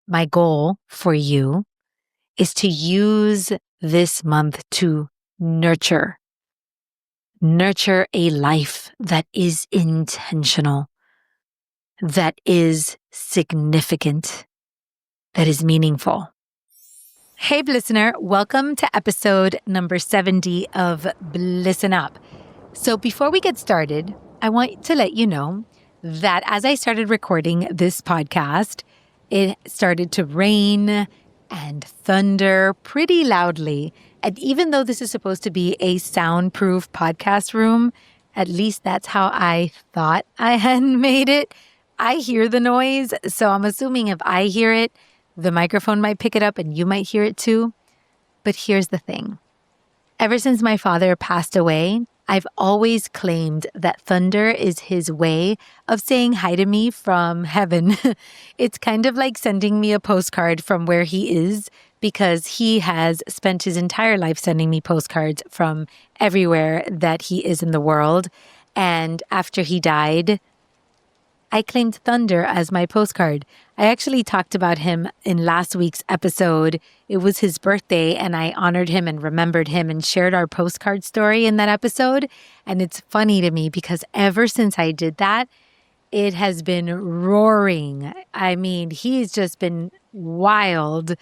my goal for you is to use this month to nurture a life that is intentional, that is significant, that is meaningful. Hey, listener, welcome to episode number 70 of Listen Up. So before we get started, I want to let you know that as I started recording this podcast, it started to rain and thunder pretty loudly. And even though this is supposed to be a soundproof podcast room, at least that's how I thought I had made it. I hear the noise, so I'm assuming if I hear it, the microphone might pick it up and you might hear it too. But here's the thing. Ever since my father passed away, I've always claimed that thunder is his way of saying hi to me from heaven. It's kind of like sending me a postcard from where he is, because he has spent his entire life sending me postcards from everywhere that he is in the world. And after he died, I claimed thunder as my postcard. I actually talked about him in last week's episode. It was his birthday, and I honored him and remembered him and shared our postcard story in that episode. And it's funny to me because ever since I did that, it has been roaring. I mean, he's just been wild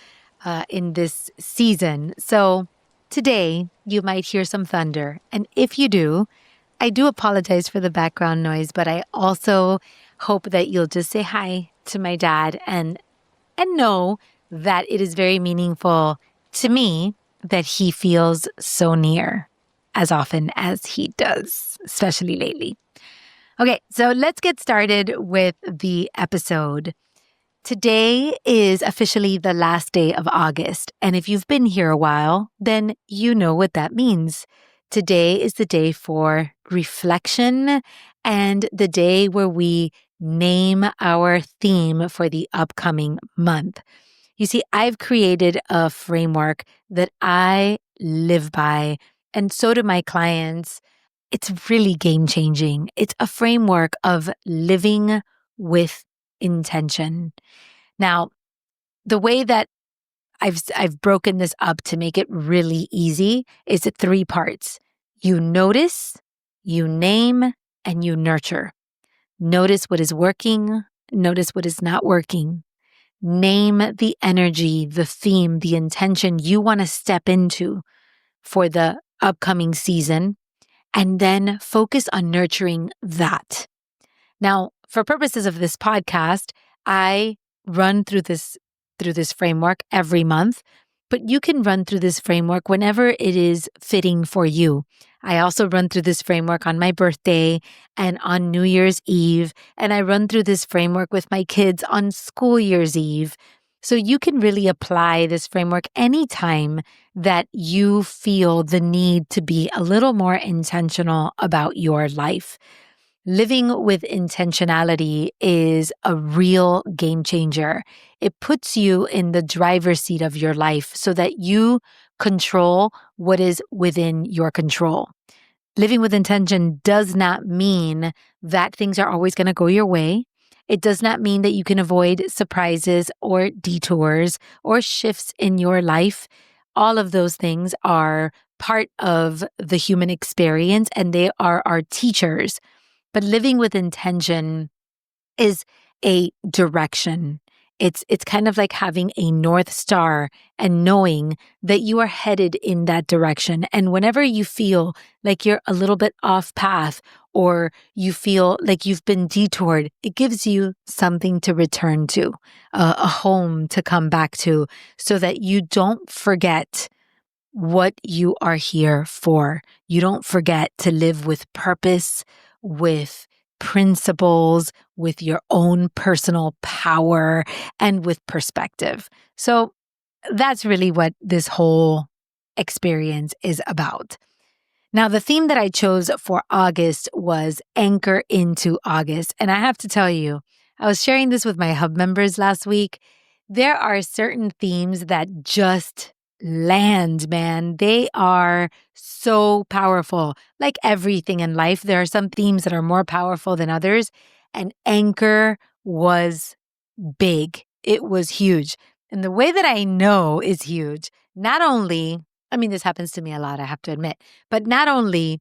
in this season. So today, you might hear some thunder. And if you do, I do apologize for the background noise, but I also hope that you'll just say hi to my dad and know that it is very meaningful to me that he feels so near as often as he does, especially lately. Okay, so let's get started with the episode. Today is officially the last day of August, and if you've been here a while, then you know what that means. Today is the day for reflection and the day where we name our theme for the upcoming month. You see, I've created a framework that I live by, and so do my clients. It's really game-changing. It's a framework of living with intention. Now, the way that I've broken this up to make it really easy is 3 parts. You notice, you name, and you nurture. Notice what is working, notice what is not working. Name the energy, the theme, the intention you want to step into for the upcoming season, and then focus on nurturing that. Now, for purposes of this podcast, I run through this framework every month, but you can run through this framework whenever it is fitting for you. I also run through this framework on my birthday and on New Year's Eve, and I run through this framework with my kids on School Year's Eve. So you can really apply this framework anytime that you feel the need to be a little more intentional about your life. Living with intentionality is a real game changer. It puts you in the driver's seat of your life so that you control what is within your control. Living with intention does not mean that things are always going to go your way. It does not mean that you can avoid surprises or detours or shifts in your life. All of those things are part of the human experience, and they are our teachers. But living with intention is a direction. It's kind of like having a North Star and knowing that you are headed in that direction. And whenever you feel like you're a little bit off path or you feel like you've been detoured, it gives you something to return to, a home to come back to, so that you don't forget what you are here for. You don't forget to live with purpose, with principles, with your own personal power, and with perspective. So that's really what this whole experience is about. Now, the theme that I chose for August was Anchor into August. And I have to tell you, I was sharing this with my hub members last week. There are certain themes that just land, man. They are so powerful. Like everything in life, there are some themes that are more powerful than others. And Anchor was big it was huge. And the way that I know is huge, not only, I mean, this happens to me a lot, I have to admit, but not only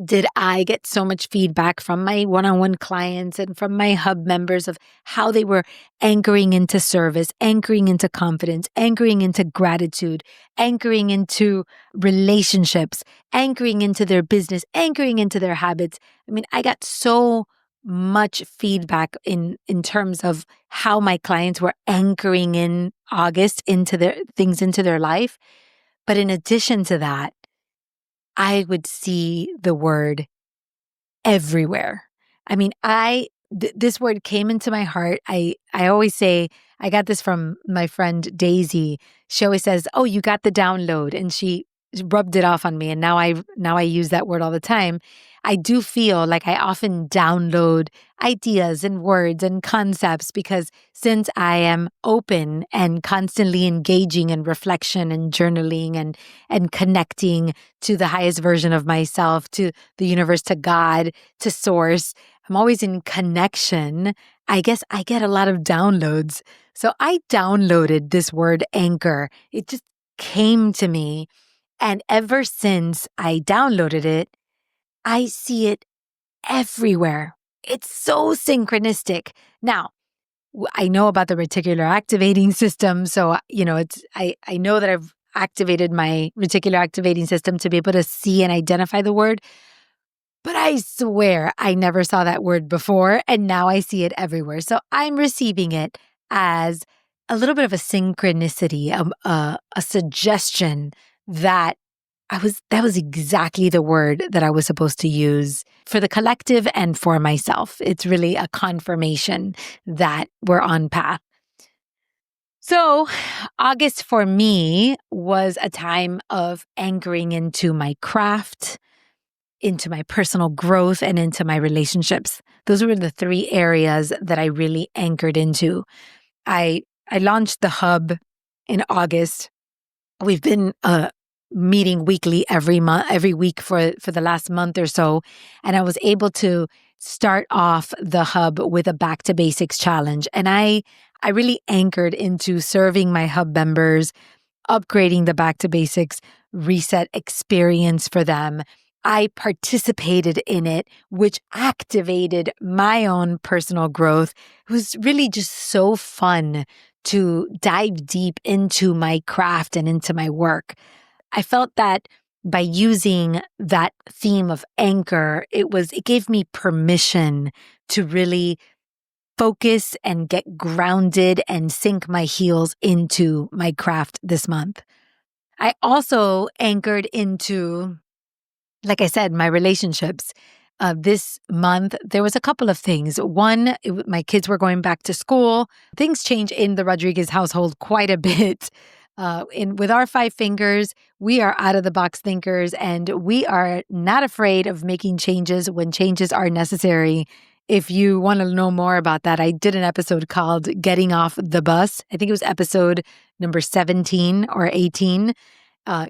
did I get so much feedback from my one-on-one clients and from my hub members of how they were anchoring into service, anchoring into confidence, anchoring into gratitude, anchoring into relationships, anchoring into their business, anchoring into their habits. I mean, I got so much feedback in terms of how my clients were anchoring in August into their things into their life. But in addition to that, I would see the word everywhere. I mean, this word came into my heart. I always say, I got this from my friend Daisy. She always says, "Oh, you got the download," and she rubbed it off on me. And now I use that word all the time. I do feel like I often download ideas and words and concepts because since I am open and constantly engaging in reflection and journaling and connecting to the highest version of myself, to the universe, to God, to source, I'm always in connection. I guess I get a lot of downloads. So I downloaded this word anchor. It just came to me. And ever since I downloaded it, I see it everywhere. It's so synchronistic. Now, I know about the reticular activating system. So, I know that I've activated my reticular activating system to be able to see and identify the word. But I swear I never saw that word before, and now I see it everywhere. So I'm receiving it as a little bit of a synchronicity, a suggestion that that was exactly the word that I was supposed to use for the collective and for myself. It's really a confirmation that we're on path. So August for me was a time of anchoring into my craft, into my personal growth, and into my relationships. Those were the three areas that I really anchored into. I launched the hub in August. We've been meeting weekly every week for the last month or so, and I was able to start off the hub with a back to basics challenge. And I really anchored into serving my hub members, upgrading the back to basics reset experience for them. I participated in it, which activated my own personal growth. It was really just so fun to dive deep into my craft and into my work. I felt that by using that theme of anchor, it gave me permission to really focus and get grounded and sink my heels into my craft this month. I also anchored into, like I said, my relationships. This month, there was a couple of things. One, my kids were going back to school. Things change in the Rodriguez household quite a bit. With our five fingers, we are out of the box thinkers, and we are not afraid of making changes when changes are necessary. If you want to know more about that, I did an episode called Getting Off the Bus. I think it was episode number 17 or 18,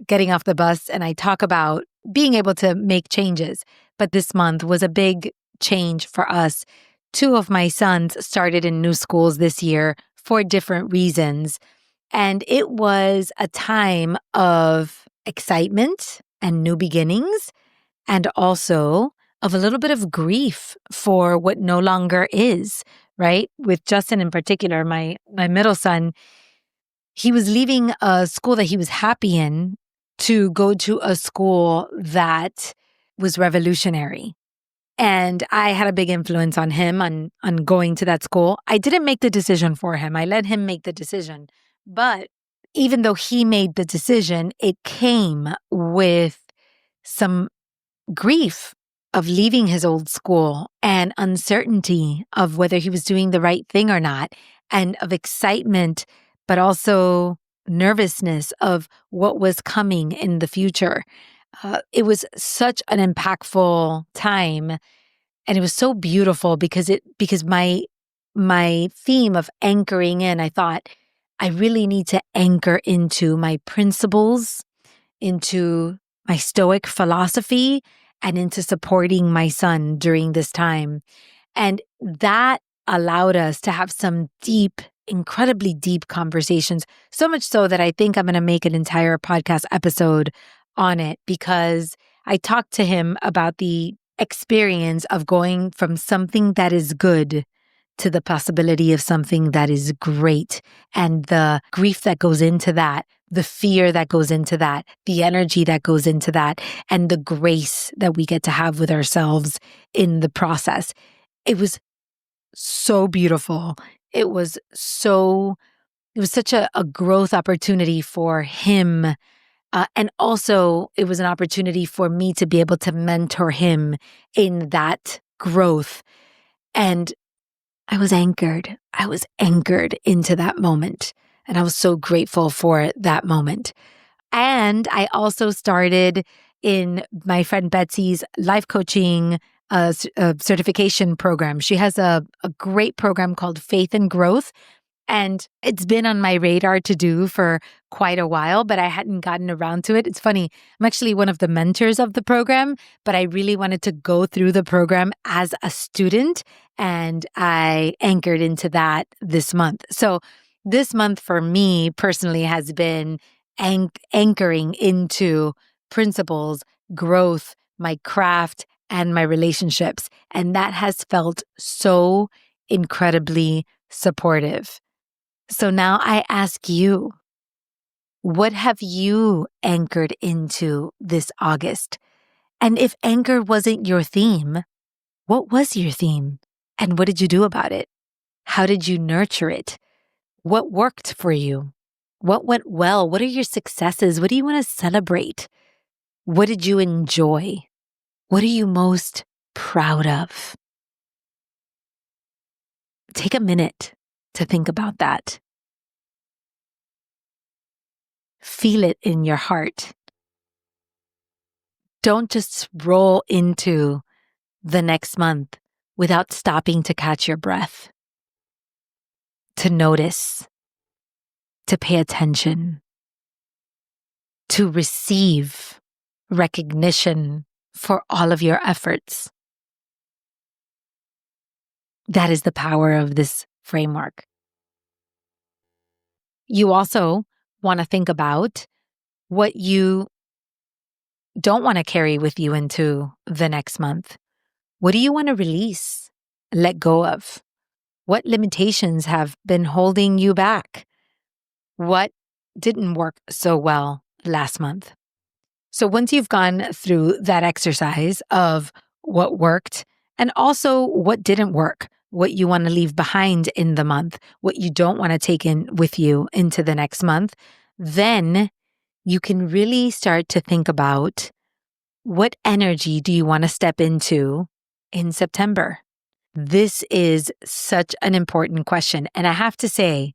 Getting Off the Bus. And I talk about being able to make changes. But this month was a big change for us. Two of my sons started in new schools this year for different reasons. And it was a time of excitement and new beginnings, and also of a little bit of grief for what no longer is, right? With Justin in particular, my middle son, he was leaving a school that he was happy in to go to a school that was revolutionary. And I had a big influence on him on going to that school. I didn't make the decision for him. I let him make the decision. But even though he made the decision, it came with some grief of leaving his old school and uncertainty of whether he was doing the right thing or not, and of excitement, but also nervousness of what was coming in the future. It was such an impactful time, and it was so beautiful because my theme of anchoring in, I thought, I really need to anchor into my principles, into my Stoic philosophy, and into supporting my son during this time. And that allowed us to have some deep incredibly deep conversations, so much so that I think I'm going to make an entire podcast episode on it, because I talked to him about the experience of going from something that is good to the possibility of something that is great, and the grief that goes into that, the fear that goes into that, the energy that goes into that, and the grace that we get to have with ourselves in the process. It was so beautiful. It was such a growth opportunity for him. And also, it was an opportunity for me to be able to mentor him in that growth. And I was anchored. I was anchored into that moment. And I was so grateful for that moment. And I also started in my friend Betsy's life coaching certification program. She has a great program called Faith and Growth. And it's been on my radar to do for quite a while, but I hadn't gotten around to it. It's funny, I'm actually one of the mentors of the program, but I really wanted to go through the program as a student, and I anchored into that this month. So this month for me personally has been anchoring into principles, growth, my craft, and my relationships. And that has felt so incredibly supportive. So now I ask you, what have you anchored into this August? And if anchor wasn't your theme, what was your theme? And what did you do about it? How did you nurture it? What worked for you? What went well? What are your successes? What do you want to celebrate? What did you enjoy? What are you most proud of? Take a minute to think about that. Feel it in your heart. Don't just roll into the next month without stopping to catch your breath, to notice, to pay attention, to receive recognition for all of your efforts. That is the power of this framework. You also want to think about what you don't want to carry with you into the next month. What do you want to release, let go of? What limitations have been holding you back? What didn't work so well last month? So once you've gone through that exercise of what worked and also what didn't work, what you want to leave behind in the month, what you don't want to take in with you into the next month, then you can really start to think about, what energy do you want to step into in September? This is such an important question. And I have to say,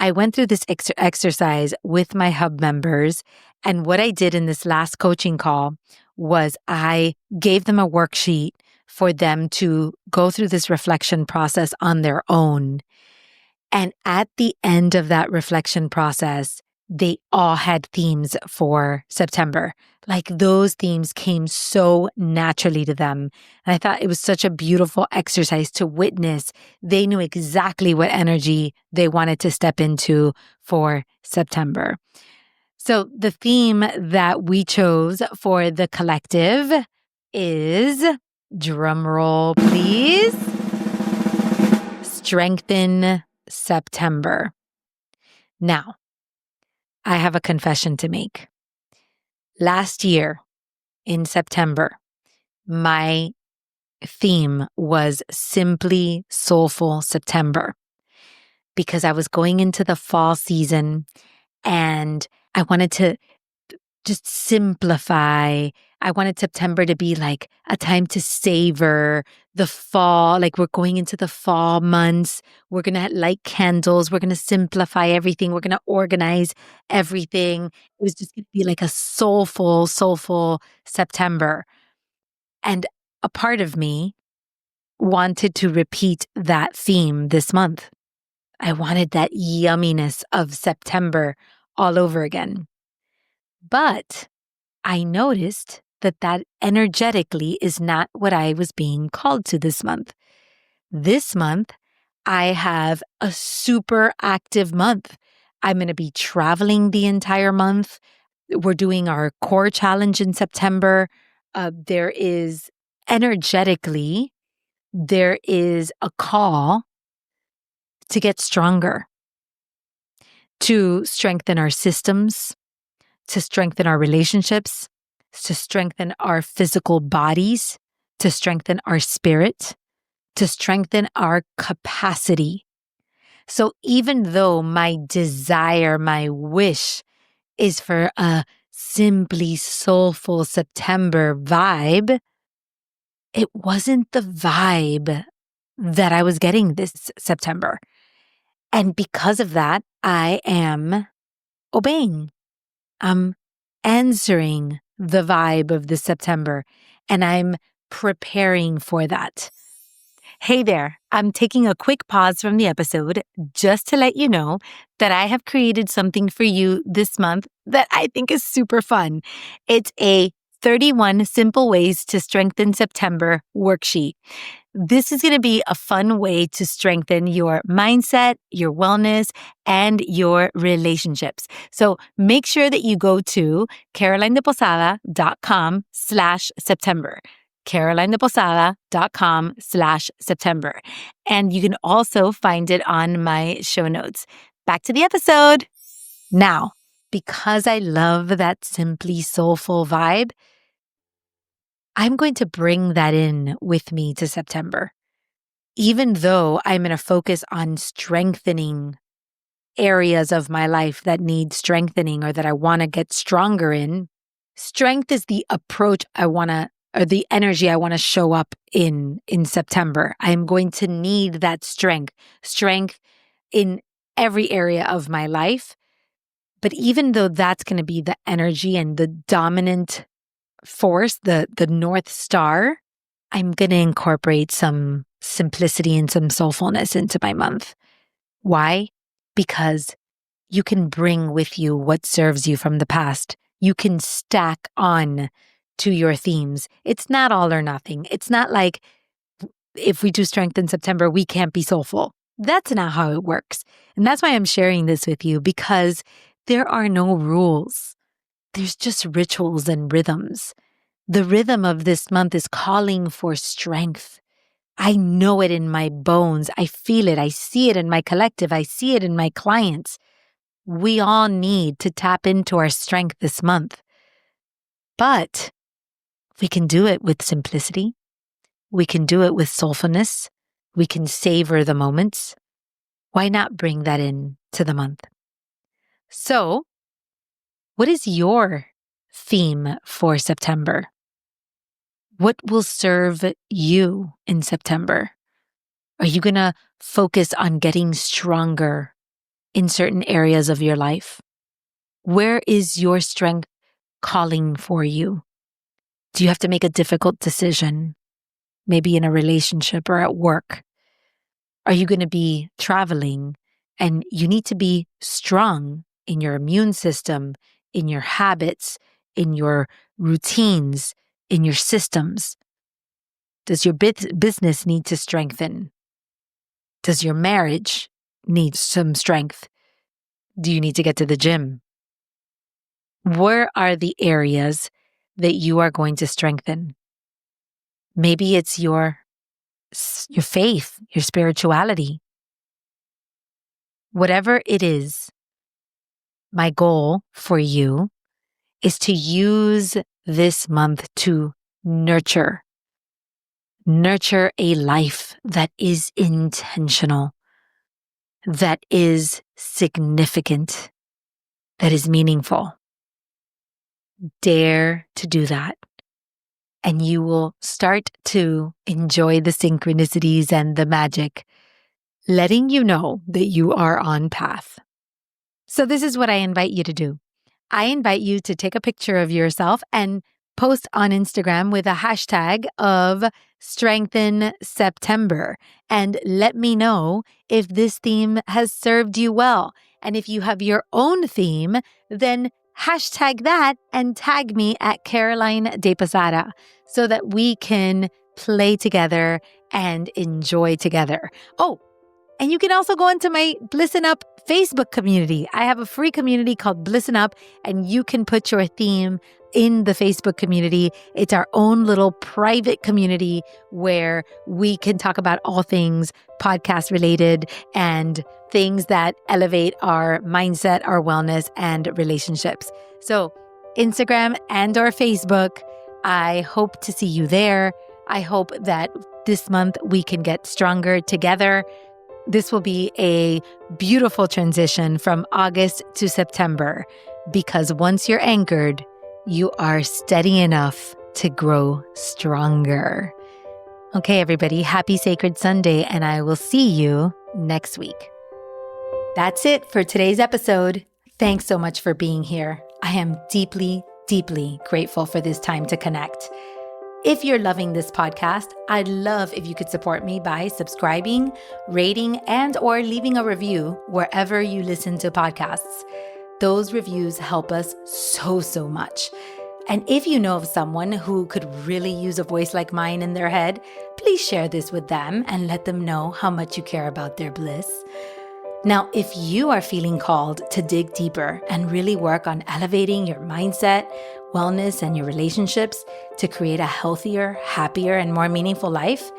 I went through this exercise with my hub members. And what I did in this last coaching call was I gave them a worksheet for them to go through this reflection process on their own. And at the end of that reflection process, they all had themes for September. Like those themes came so naturally to them. And I thought it was such a beautiful exercise to witness. They knew exactly what energy they wanted to step into for September. So the theme that we chose for the collective is, drum roll please, strengthen September. Now, I have a confession to make. Last year in September, my theme was simply Soulful September, because I was going into the fall season and I wanted to just simplify. I wanted September to be like a time to savor the fall. Like we're going into the fall months. We're going to light candles. We're going to simplify everything. We're going to organize everything. It was just going to be like a soulful September. And a part of me wanted to repeat that theme this month. I wanted that yumminess of September all over again. But I noticed that energetically is not what I was being called to this month. This month, I have a super active month. I'm going to be traveling the entire month. We're doing our core challenge in September. There is energetically, there is a call to get stronger, to strengthen our systems, to strengthen our relationships, to strengthen our physical bodies, to strengthen our spirit, to strengthen our capacity. So even though my desire, my wish is for a simply soulful September vibe, it wasn't the vibe that I was getting this September. And because of that, I am obeying. I'm answering the vibe of this September, and I'm preparing for that. Hey there, I'm taking a quick pause from the episode just to let you know that I have created something for you this month that I think is super fun. It's a 31 Simple Ways to Strengthen September worksheet. This is going to be a fun way to strengthen your mindset, your wellness, and your relationships. So make sure that you go to carolinedeposada.com/September. carolinedeposada.com/September. And you can also find it on my show notes. Back to the episode. Now, because I love that simply soulful vibe, I'm going to bring that in with me to September. Even though I'm going to focus on strengthening areas of my life that need strengthening or that I want to get stronger in, strength is the approach I want to, or the energy I want to show up in September. I'm going to need that strength in every area of my life. But even though that's going to be the energy and the dominant force, the North Star, I'm going to incorporate some simplicity and some soulfulness into my month. Why? Because you can bring with you what serves you from the past. You can stack on to your themes. It's not all or nothing. It's not like if we do strength in September, we can't be soulful. That's not how it works. And that's why I'm sharing this with you, because there are no rules. There's just rituals and rhythms. The rhythm of this month is calling for strength. I know it in my bones. I feel it. I see it in my collective. I see it in my clients. We all need to tap into our strength this month. But we can do it with simplicity. We can do it with soulfulness. We can savor the moments. Why not bring that in to the month? So, what is your theme for September? What will serve you in September? Are you going to focus on getting stronger in certain areas of your life? Where is your strength calling for you? Do you have to make a difficult decision, maybe in a relationship or at work? Are you going to be traveling and you need to be strong in your immune system, in your habits, in your routines, in your systems? Does your business need to strengthen? Does your marriage need some strength? Do you need to get to the gym? Where are the areas that you are going to strengthen? Maybe it's your faith, your spirituality. Whatever it is, my goal for you is to use this month to nurture a life that is intentional, that is significant, that is meaningful. Dare to do that. And you will start to enjoy the synchronicities and the magic, letting you know that you are on path. So this is what I invite you to do. I invite you to take a picture of yourself and post on Instagram with a hashtag of Strengthen September and let me know if this theme has served you well. And if you have your own theme, then hashtag that and tag me at Caroline De Posada so that we can play together and enjoy together. Oh, And you can also go into my Blissin' Up Facebook community. I have a free community called Blissin' Up, and you can put your theme in the Facebook community. It's our own little private community where we can talk about all things podcast related and things that elevate our mindset, our wellness, and relationships. So Instagram and or Facebook, I hope to see you there. I hope that this month we can get stronger together. This will be a beautiful transition from August to September, because once you're anchored, you are steady enough to grow stronger. Okay, everybody, happy Sacred Sunday, and I will see you next week. That's it for today's episode. Thanks so much for being here. I am deeply, deeply grateful for this time to connect. If you're loving this podcast, I'd love if you could support me by subscribing, rating, and or leaving a review wherever you listen to podcasts. Those reviews help us so much. And if you know of someone who could really use a voice like mine in their head, please share this with them and let them know how much you care about their bliss. Now, if you are feeling called to dig deeper and really work on elevating your mindset, wellness, and your relationships to create a healthier, happier, and more meaningful life,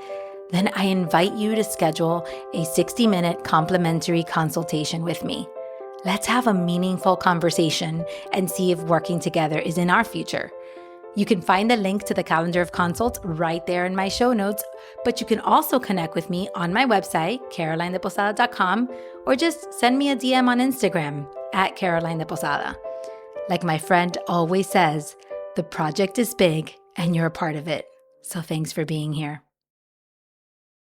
then I invite you to schedule a 60-minute complimentary consultation with me. Let's have a meaningful conversation and see if working together is in our future. You can find the link to the calendar of consults right there in my show notes, but you can also connect with me on my website, carolinedeposada.com, or just send me a DM on Instagram at Caroline de Posada. Like my friend always says, the project is big and you're a part of it. So thanks for being here.